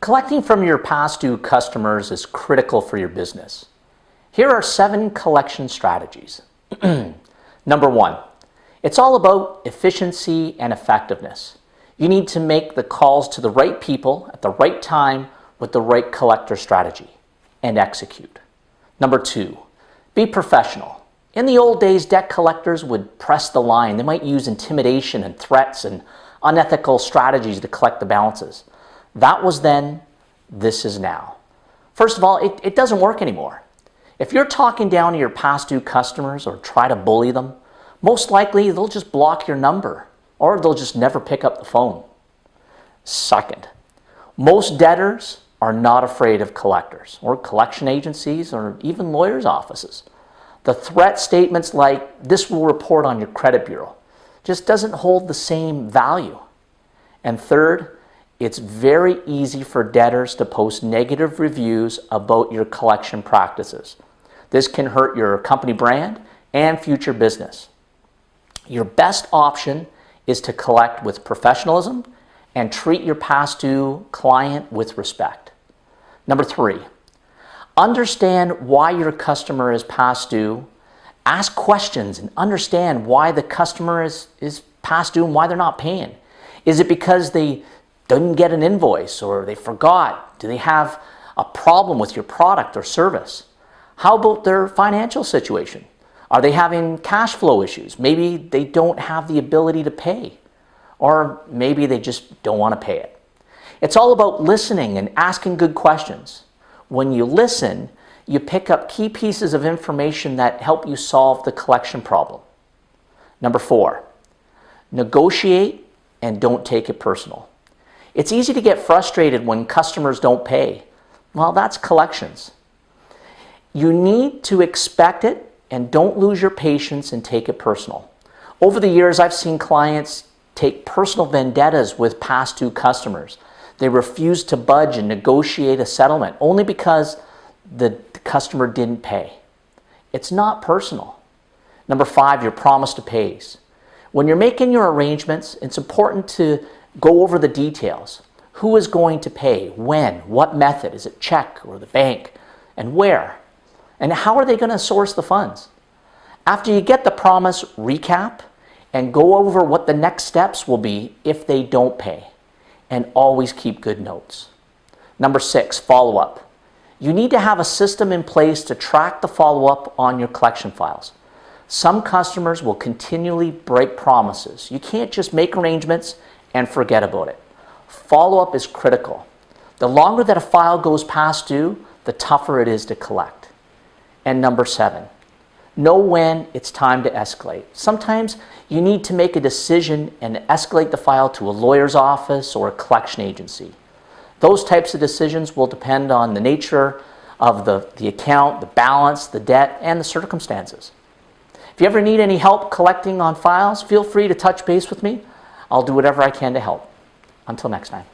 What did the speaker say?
Collecting from your past due customers is critical for your business. Here are 7 collection strategies. Number 1, it's all about efficiency and effectiveness. You need to make the calls to the right people at the right time with the right collector strategy and execute. Number 2, be professional. In the old days, debt collectors would press the line. They might use intimidation and threats and unethical strategies to collect the balances. That was then, this is now. First of all, it doesn't work anymore. If you're talking down to your past due customers or try to bully them, most likely they'll just block your number or they'll just never pick up the phone. Second, most debtors are not afraid of collectors or collection agencies or even lawyers' offices. The threat statements like, "This will report on your credit bureau," just doesn't hold the same value. And third, it's very easy for debtors to post negative reviews about your collection practices. This can hurt your company brand and future business. Your best option is to collect with professionalism and treat your past due client with respect. Number 3, understand why your customer is past due. Ask questions and understand why the customer is past due and why they're not paying. Is it because they didn't get an invoice or they forgot? Do they have a problem with your product or service? How about their financial situation? Are they having cash flow issues? Maybe they don't have the ability to pay, or maybe they just don't want to pay it. It's all about listening and asking good questions. When you listen, you pick up key pieces of information that help you solve the collection problem. Number 4, negotiate and don't take it personal. It's easy to get frustrated when customers don't pay. Well, that's collections. You need to expect it and don't lose your patience and take it personal. Over the years, I've seen clients take personal vendettas with past due customers. They refuse to budge and negotiate a settlement only because the customer didn't pay. It's not personal. Number 5, your promise to pays. When you're making your arrangements, it's important to go over the details. Who is going to pay? When? What method? Is it check or the bank? And where? And how are they going to source the funds? After you get the promise, recap and go over what the next steps will be if they don't pay. And always keep good notes. Number 6, follow-up. You need to have a system in place to track the follow-up on your collection files. Some customers will continually break promises. You can't just make arrangements and forget about it. Follow-up is critical. The longer that a file goes past due, the tougher it is to collect. And number 7, know when it's time to escalate. Sometimes you need to make a decision and escalate the file to a lawyer's office or a collection agency. Those types of decisions will depend on the nature of the account, the balance, the debt, and the circumstances. If you ever need any help collecting on files, feel free to touch base with me. I'll do whatever I can to help. Until next time.